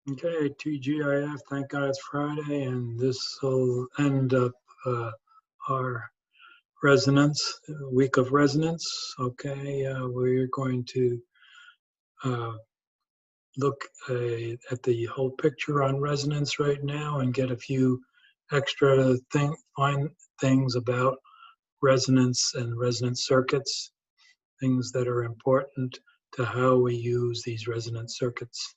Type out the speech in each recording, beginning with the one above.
Okay, TGIF, thank God it's Friday, and this will end up our week of resonance. Okay, we're going to uh, look at the whole picture on resonance right now and get a few extra fine things about resonance and resonance circuits, things that are important to how we use these resonance circuits.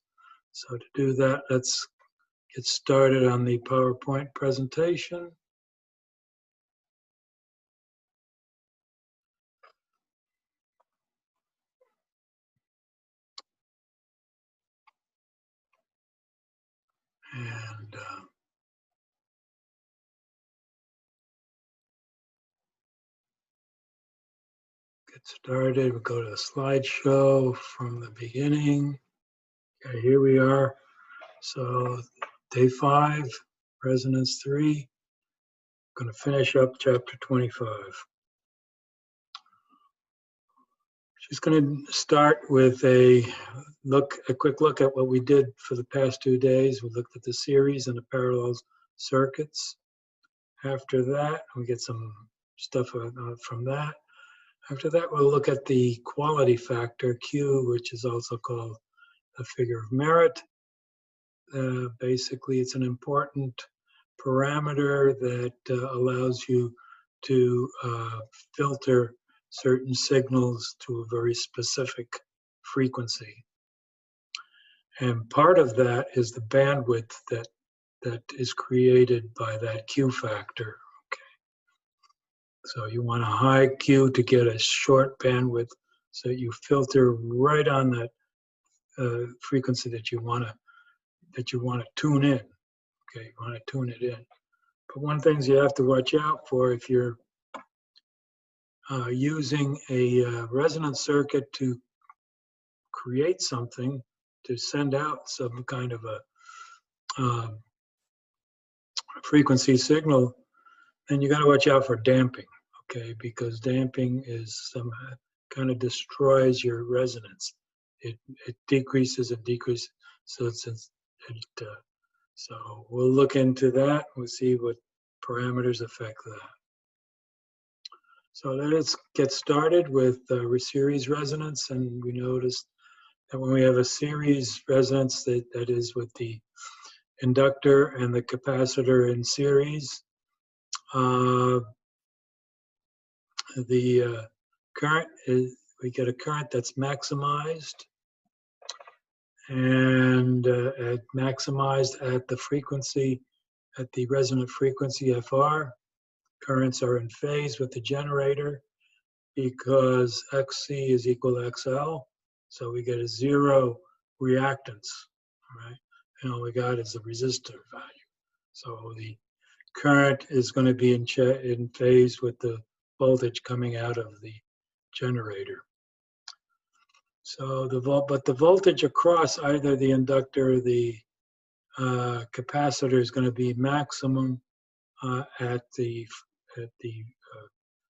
So to do that, let's get started on the PowerPoint presentation. And get started. We'll go to the slideshow from the beginning. Okay, here we are. So day 5, resonance 3. Going to finish up chapter 25. Just going to start with a quick look at what we did for the past 2 days. We looked at the series and the parallel circuits. After that, we get some stuff from that. After that, we'll look at the quality factor, Q, which is also called the figure of merit. Basically, it's an important parameter that allows you to filter certain signals to a very specific frequency. And part of that is the bandwidth that is created by that Q factor. So you want a high Q to get a short bandwidth, so you filter right on that frequency that you want to tune in. Okay, you want to tune it in. But one thing you have to watch out for if you're using a resonance circuit to create something, to send out some kind of a frequency signal, then you got to watch out for damping. Okay, because damping is some kind of destroys your resonance. It decreases and decreases. So so we'll look into that. We'll see what parameters affect that. So let's get started with series resonance, and we noticed that when we have a series resonance, that is with the inductor and the capacitor in series, the current is, we get a current that's maximized, and maximized at the frequency, at the resonant frequency FR. Currents are in phase with the generator because XC is equal to XL. So we get a zero reactance, right? And all we got is the resistor value. So the current is going to be in phase with the voltage coming out of the generator. So but the voltage across either the inductor or the capacitor is going to be maximum at the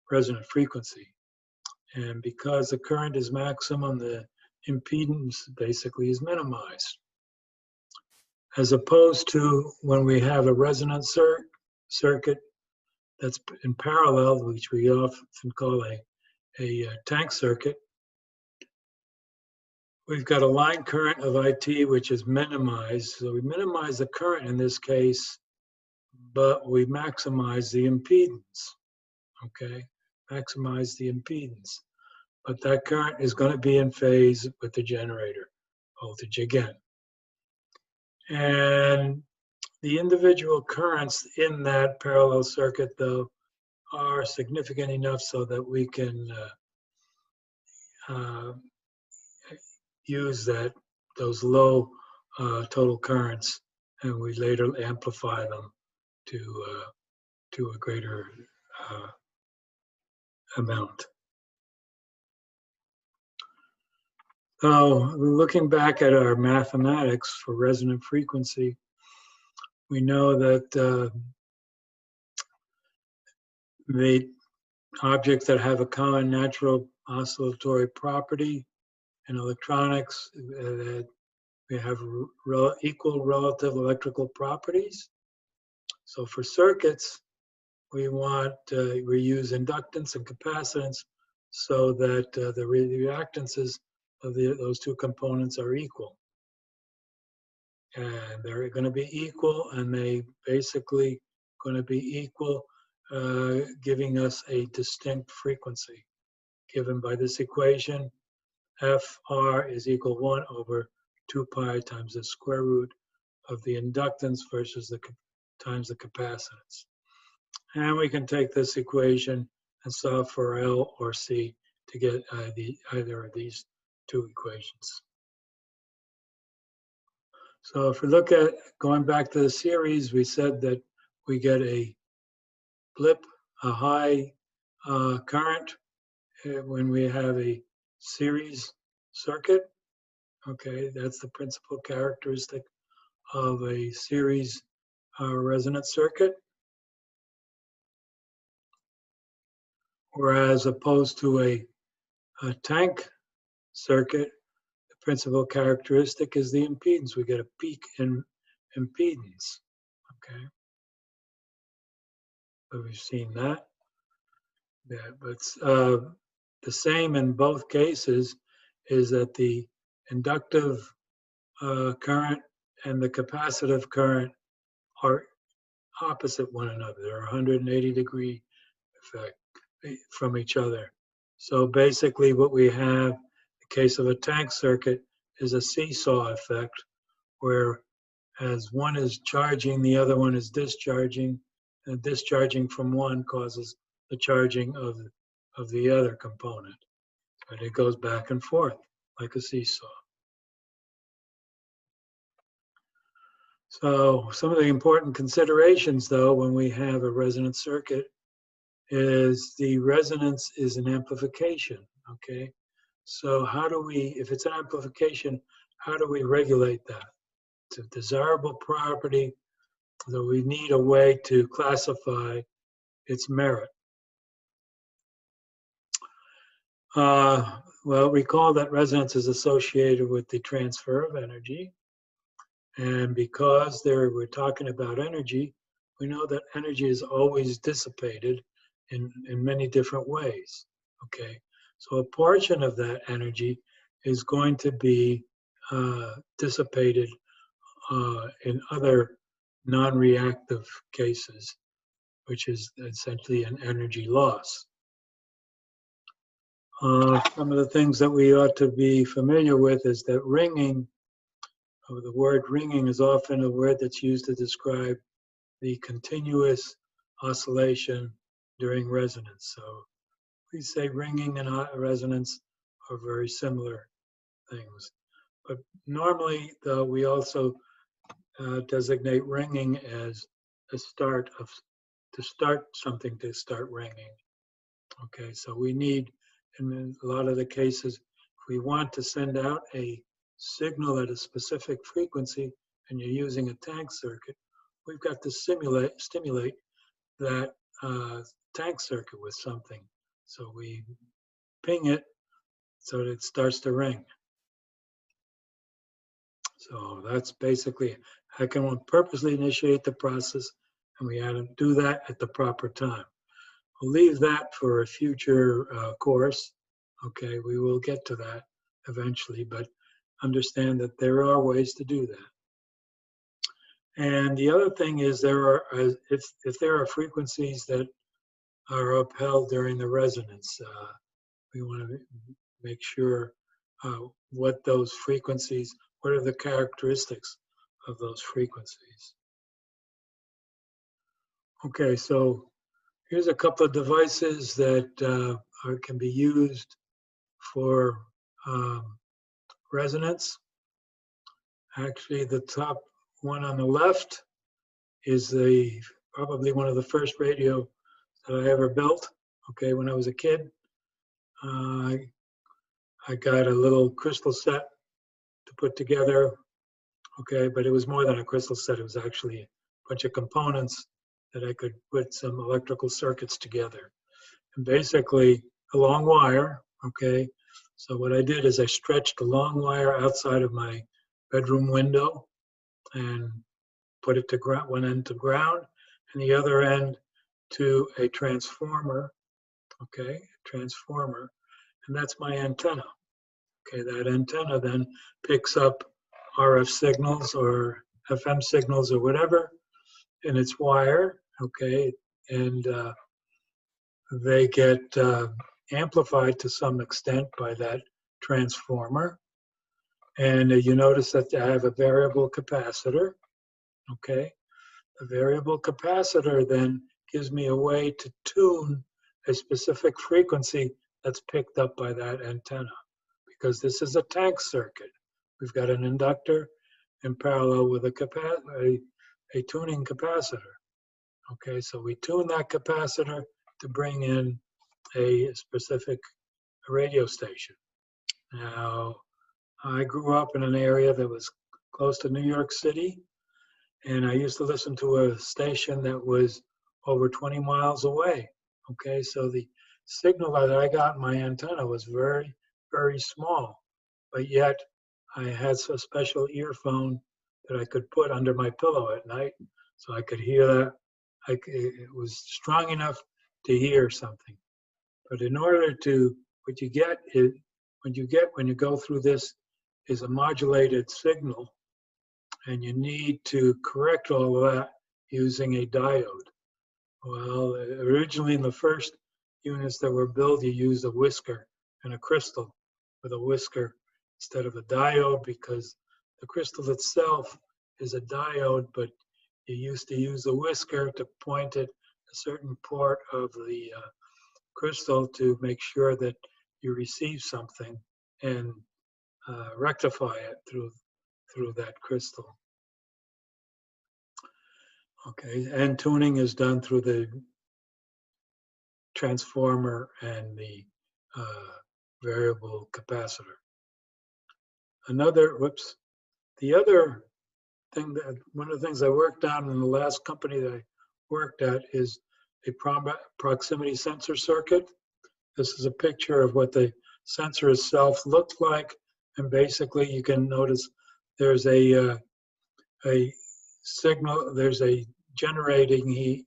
resonant frequency. And because the current is maximum, the impedance basically is minimized. As opposed to when we have a resonance circuit that's in parallel, which we often call a tank circuit, we've got a line current of IT which is minimized. So we minimize the current in this case, but we maximize the impedance, okay? Maximize the impedance. But that current is going to be in phase with the generator voltage again. And the individual currents in that parallel circuit, though, are significant enough so that we can use those low total currents, and we later amplify them to a greater amount. So looking back at our mathematics for resonant frequency, we know that the objects that have a common natural oscillatory property in electronics, We have equal relative electrical properties. So for circuits, we use inductance and capacitance so that the reactances of those two components are equal. And they're going to be equal, and they basically going to be equal, giving us a distinct frequency. Given by this equation, Fr is equal 1 over 2 pi times the square root of the inductance versus times the capacitance. And we can take this equation and solve for L or C to get either of these two equations. So if we look at going back to the series, we said that we get a blip, a high current when we have a series circuit. Okay, that's the principal characteristic of a series resonance circuit. Whereas opposed to a tank circuit, the principal characteristic is the impedance. We get a peak in impedance. Okay, so we've seen that. Yeah, but the same in both cases is that the inductive current and the capacitive current are opposite one another. They're 180-degree effect from each other. So basically what we have in the case of a tank circuit is a seesaw effect, where as one is charging, the other one is discharging, and discharging from one causes the charging of the other component. But it goes back and forth like a seesaw. So some of the important considerations, though, when we have a resonance circuit is the resonance is an amplification, okay? So how do we, if it's an amplification, how do we regulate that? It's a desirable property, so we need a way to classify its merit. Well, recall that resonance is associated with the transfer of energy. And because we're talking about energy, we know that energy is always dissipated in many different ways, okay? So a portion of that energy is going to be dissipated in other non-reactive cases, which is essentially an energy loss. Some of the things that we ought to be familiar with is that ringing, the word ringing is often a word that's used to describe the continuous oscillation during resonance. So we say ringing and resonance are very similar things. But normally, though, we also designate ringing as a start of, to start something to start ringing. Okay, so we need, in a lot of the cases, if we want to send out a signal at a specific frequency and you're using a tank circuit, we've got to stimulate that tank circuit with something. So we ping it so that it starts to ring. So that's basically how can one purposely initiate the process, and we had to do that at the proper time. We'll leave that for a future course. Okay, we will get to that eventually, but understand that there are ways to do that. And the other thing is if there are frequencies that are upheld during the resonance, we want to make sure what those frequencies, what are the characteristics of those frequencies. Okay, so here's a couple of devices that can be used for resonance. Actually, the top one on the left is probably one of the first radio that I ever built. Okay, when I was a kid, I got a little crystal set to put together. Okay, but it was more than a crystal set. It was actually a bunch of components that I could put some electrical circuits together. And basically, a long wire, okay? So what I did is I stretched a long wire outside of my bedroom window and put it to ground, one end to ground, and the other end to a transformer, okay, transformer, and that's my antenna. Okay, that antenna then picks up RF signals or FM signals or whatever in its wire, okay, and they get amplified to some extent by that transformer. And you notice that I have a variable capacitor, okay? The variable capacitor then gives me a way to tune a specific frequency that's picked up by that antenna, because this is a tank circuit. We've got an inductor in parallel with a tuning capacitor. Okay, so we tune that capacitor to bring in a specific radio station. Now, I grew up in an area that was close to New York City, and I used to listen to a station that was over 20 miles away. Okay, so the signal that I got in my antenna was very, very small, but yet I had a special earphone that I could put under my pillow at night, so I could hear that. It was strong enough to hear something. But in order to, what you get is, when you go through this is a modulated signal, and you need to correct all of that using a diode. Well, originally in the first units that were built, you used a whisker and a crystal with a whisker instead of a diode, because the crystal itself is a diode, but you used to use a whisker to point at a certain part of the crystal to make sure that you receive something and rectify it through that crystal. Okay, and tuning is done through the transformer and the variable capacitor. The other thing that, one of the things I worked on in the last company that I worked at is a proximity sensor circuit. This is a picture of what the sensor itself looked like, and basically you can notice there's a signal, there's a generating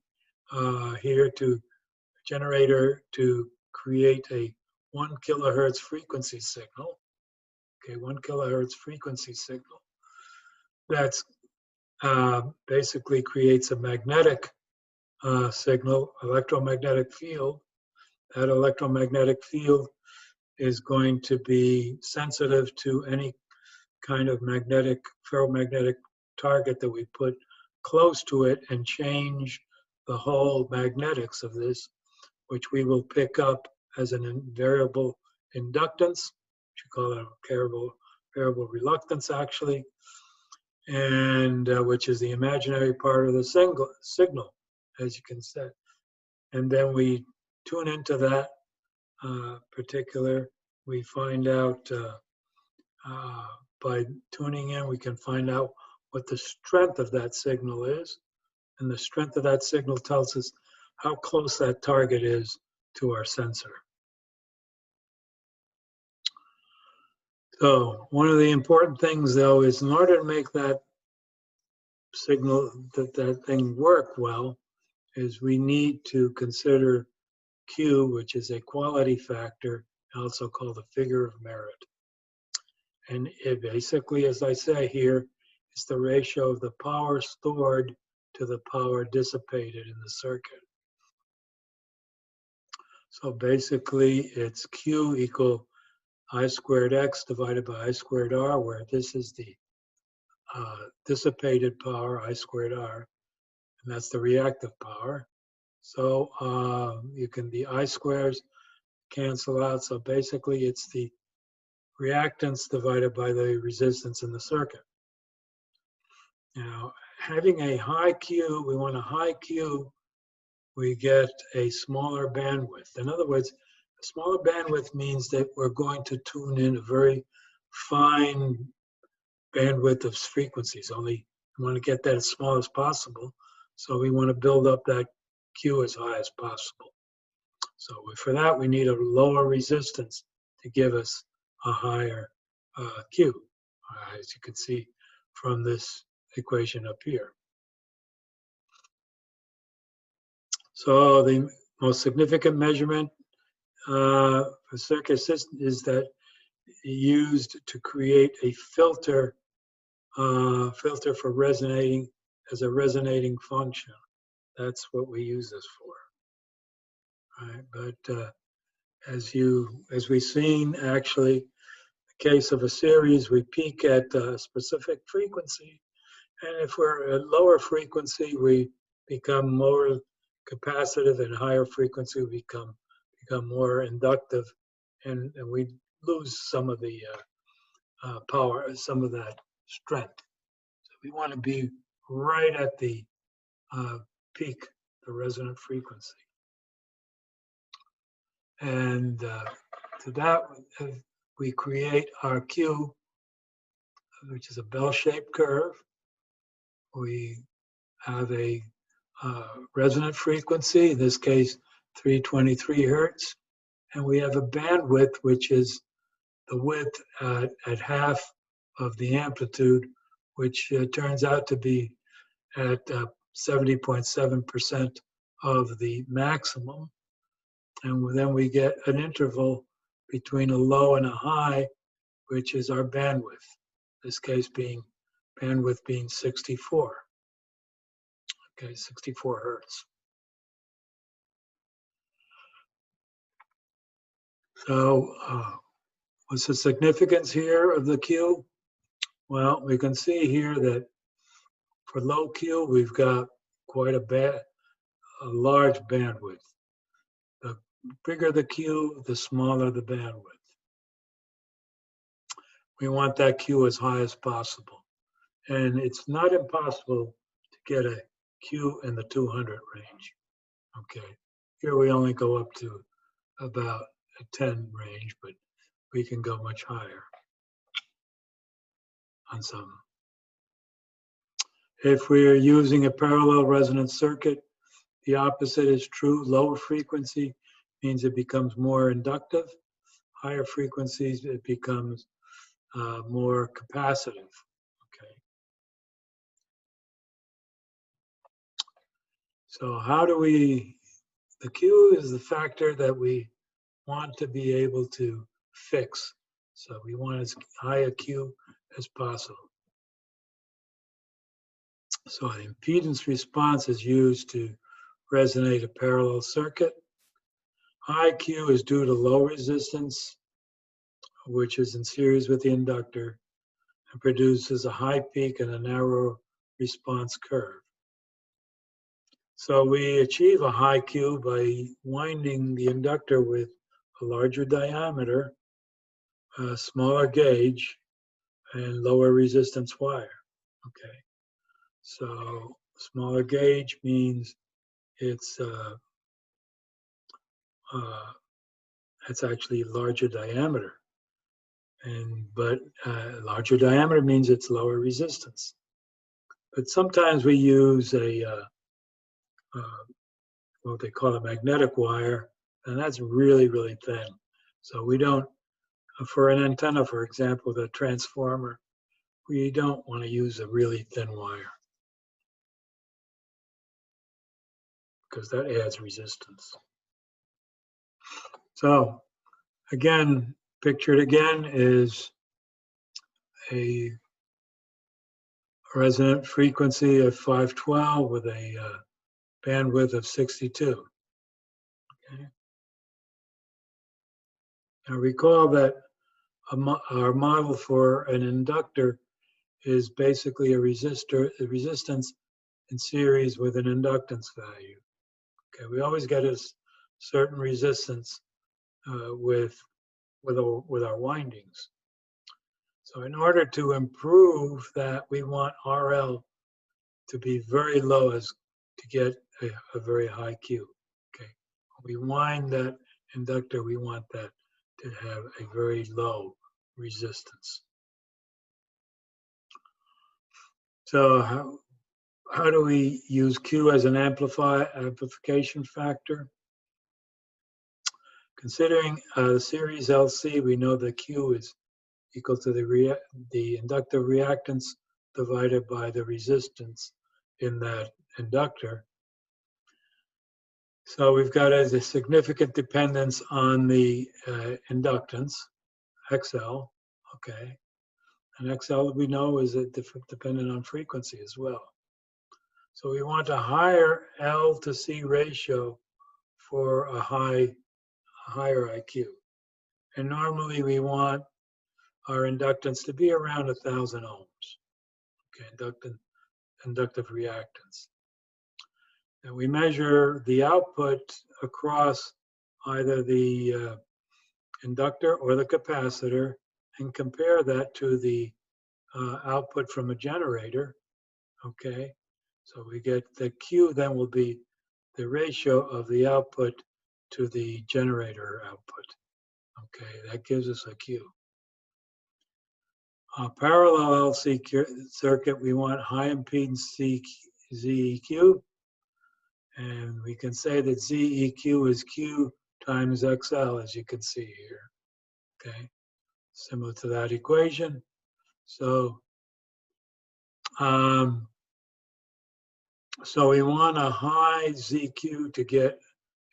generator to create a 1 kilohertz frequency signal. Okay, 1 kilohertz frequency signal. That's basically creates a magnetic signal, electromagnetic field. That electromagnetic field is going to be sensitive to any kind of ferromagnetic target that we put close to it, and change the whole magnetics of this, which we will pick up as an variable inductance, which you call a variable reluctance actually, and which is the imaginary part of the signal, as you can see. And then we tune into that we find out by tuning in, we can find out what the strength of that signal is. And the strength of that signal tells us how close that target is to our sensor. So one of the important things, though, is in order to make that signal, that thing work well, is we need to consider Q, which is a quality factor, also called the figure of merit. And it basically, as I say here, is the ratio of the power stored to the power dissipated in the circuit. So basically, it's Q equal I squared X divided by I squared R, where this is the dissipated power, I squared R, and that's the reactive power. So the I squares cancel out. So basically, it's the reactance divided by the resistance in the circuit. Now, having a high Q, we want a high Q, we get a smaller bandwidth. In other words, a smaller bandwidth means that we're going to tune in a very fine bandwidth of frequencies. Only we want to get that as small as possible. So we want to build up that Q as high as possible. So for that, we need a lower resistance to give us a higher Q. As you can see, from this equation up here. So the most significant measurement for circuit system is that used to create a filter for resonating as a resonating function. That's what we use this for. Right? But as we've seen, actually, in the case of a series, we peak at a specific frequency, and if we're at lower frequency, we become more capacitive, and higher frequency we become more inductive, and we lose some of the power, some of that strength. So we want to be right at the peak, the resonant frequency. And to that, we create our Q, which is a bell-shaped curve. We have a resonant frequency, in this case 323 hertz, and we have a bandwidth, which is the width at half of the amplitude, which turns out to be at 70.7% of the maximum. And then we get an interval between a low and a high, which is our bandwidth. This case being bandwidth being 64. Okay, 64 hertz. So what's the significance here of the Q? Well, we can see here that for low Q, we've got quite a large bandwidth. The bigger the Q, the smaller the bandwidth. We want that Q as high as possible. And it's not impossible to get a Q in the 200 range. Okay, here we only go up to about a 10 range, but we can go much higher on some. If we're using a parallel resonance circuit, the opposite is true. Lower frequency means it becomes more inductive. Higher frequencies, it becomes more capacitive. Okay. So how do the Q is the factor that we want to be able to fix. So we want as high a Q as possible. So an impedance response is used to resonate a parallel circuit. High Q is due to low resistance, which is in series with the inductor, and produces a high peak and a narrow response curve. So we achieve a high Q by winding the inductor with a larger diameter, a smaller gauge, and lower resistance wire. Okay, so smaller gauge means it's actually larger diameter, but larger diameter means it's lower resistance. But sometimes we use what they call a magnetic wire, and that's really, really thin. So we don't, for an antenna, for example, the transformer, we don't want to use a really thin wire because that adds resistance. So again, pictured again is a resonant frequency of 512 with a bandwidth of 62. Okay. Now recall that our model for an inductor is basically a resistance in series with an inductance value. Okay, we always get a certain resistance with our windings. So in order to improve that, we want RL to be very low as to get a very high Q. Okay, when we wind that inductor, we want that to have a very low resistance. So how do we use Q as an amplification factor? Considering the series LC, we know that Q is equal to the inductive reactance divided by the resistance in that inductor. So we've got a significant dependence on the inductance, XL, okay? And XL, we know, is dependent on frequency as well. So we want a higher L to C ratio for a higher IQ. And normally we want our inductance to be around 1,000 ohms, okay, inductive reactance. And we measure the output across either the inductor or the capacitor and compare that to the output from a generator, okay? So we get the Q then will be the ratio of the output to the generator output, okay? That gives us a Q. Parallel LC circuit, we want high impedance ZEQ, and we can say that ZEQ is Q times XL, as you can see here, okay? Similar to that equation. So, so we want a high ZQ to get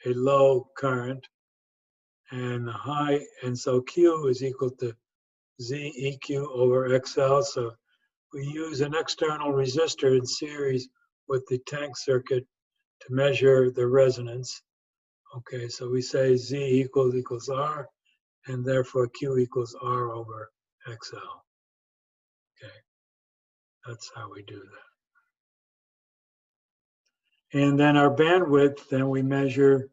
a low current, and so Q is equal to ZEQ over XL. So we use an external resistor in series with the tank circuit to measure the resonance. Okay, so we say Z equals R, and therefore Q equals R over XL. Okay, that's how we do that. And then our bandwidth, then we measure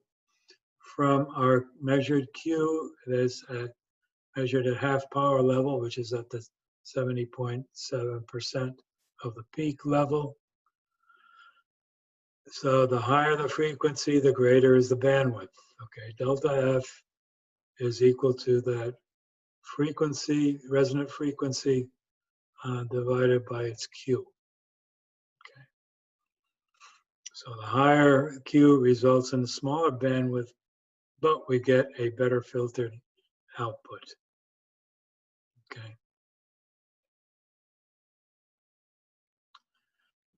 from our measured Q, that's measured at half power level, which is at the 70.7% of the peak level. So the higher the frequency, the greater is the bandwidth. Okay, delta F is equal to that frequency, resonant frequency, divided by its Q. Okay. So the higher Q results in a smaller bandwidth, but we get a better filtered output. Okay.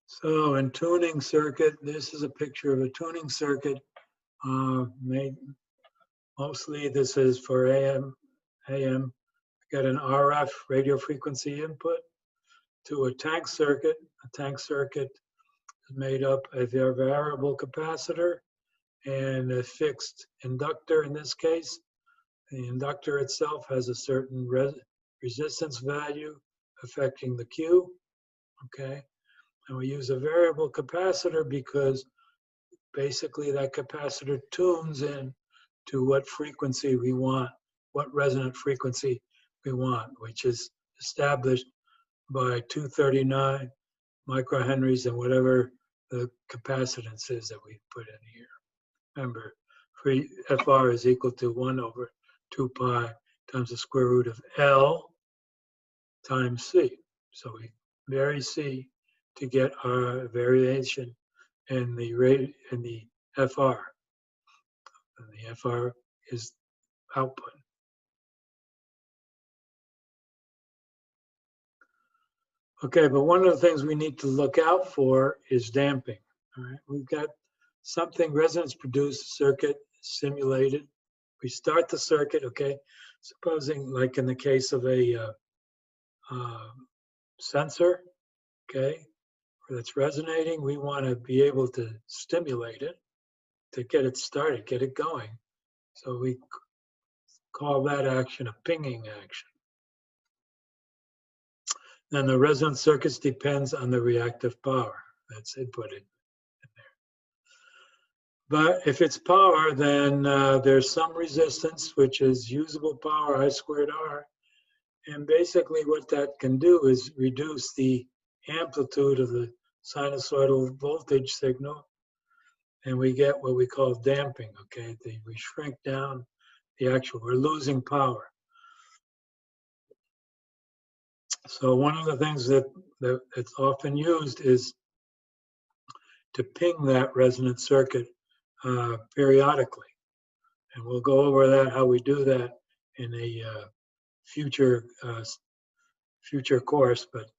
So in tuning circuit, this is a picture of a tuning circuit. Mostly this is for AM. Got an RF radio frequency input to a tank circuit. A tank circuit is made up of a variable capacitor and a fixed inductor in this case. The inductor itself has a certain resistance value affecting the Q, okay? And we use a variable capacitor because basically that capacitor tunes in to what frequency we want, what resonant frequency we want, which is established by 239 microhenries and whatever the capacitance is that we put in here. Remember, FR is equal to 1 over 2 pi times the square root of L times C. So we vary C to get our variation in the rate in the FR. And the FR is output. Okay, but one of the things we need to look out for is damping. All right, we've got something resonance produced circuit simulated. We start the circuit, okay, supposing like in the case of a sensor, okay, that's resonating, we want to be able to stimulate it to get it started, get it going. So we call that action a pinging action. Then the resonance circuits depends on the reactive power that's inputted in there. But if it's power, then there's some resistance, which is usable power, I squared R. And basically what that can do is reduce the amplitude of the sinusoidal voltage signal, and we get what we call damping, okay? We shrink down the actual, we're losing power. So one of the things that's often used is to ping that resonant circuit periodically. And we'll go over that, how we do that in a future course, but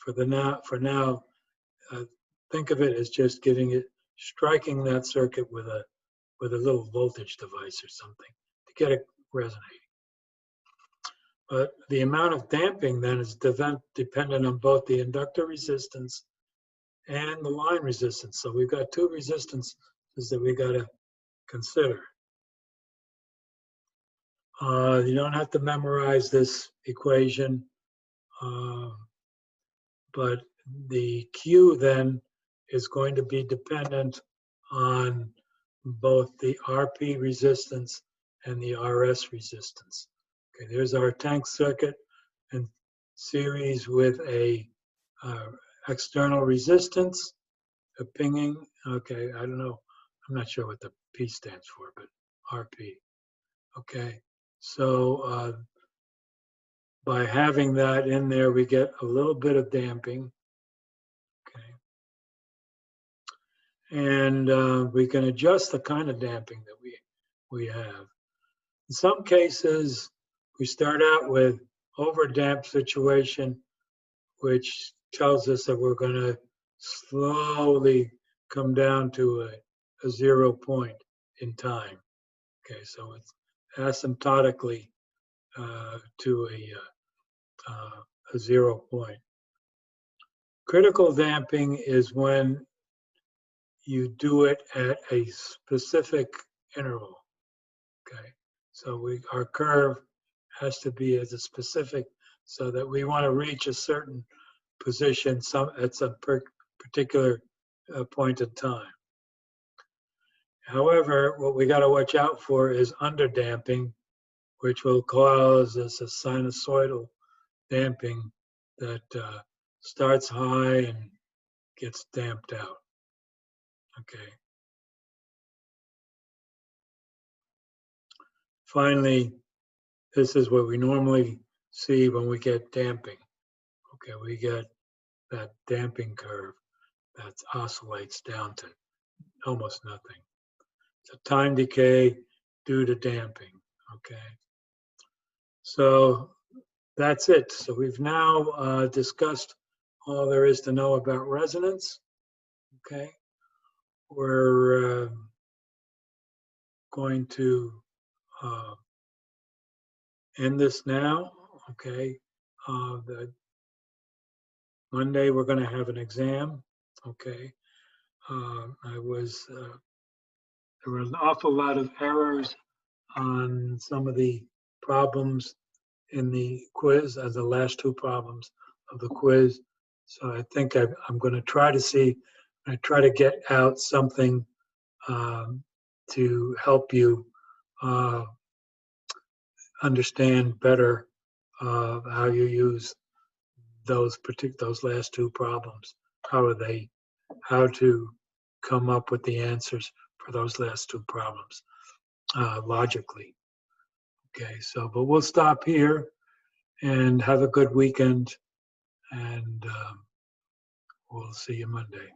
for now, think of it as just striking that circuit with a little voltage device or something to get it resonating. But the amount of damping then is dependent on both the inductor resistance and the line resistance. So we've got two resistances that we got to consider. You don't have to memorize this equation, but the Q then is going to be dependent on both the RP resistance and the RS resistance. Okay, there's our tank circuit in series with a external resistance, a pinging. Okay, I don't know. I'm not sure what the P stands for, but RP. Okay, so by having that in there, we get a little bit of damping. Okay, and we can adjust the kind of damping that we have. In some cases, we start out with overdamped situation, which tells us that we're going to slowly come down to a 0 point in time. Okay, so it's asymptotically to a 0 point. Critical damping is when you do it at a specific interval. Okay, so our curve has to be as a specific, so that we want to reach a certain position at some particular point in time. However, what we got to watch out for is underdamping, which will cause us a sinusoidal damping that starts high and gets damped out. Okay. Finally, this is what we normally see when we get damping. Okay, we get that damping curve that oscillates down to almost nothing. It's a time decay due to damping. Okay. So that's it. So we've now discussed all there is to know about resonance. Okay. We're going to end this now. Okay. Monday we're going to have an exam. Okay. There were an awful lot of errors on some of the problems in the quiz, as the last two problems of the quiz. So I think I'm going to try to get out something to help you understand better how you use those last two problems. How to come up with the answers for those last two problems logically. Okay, so but we'll stop here and have a good weekend, and we'll see you Monday.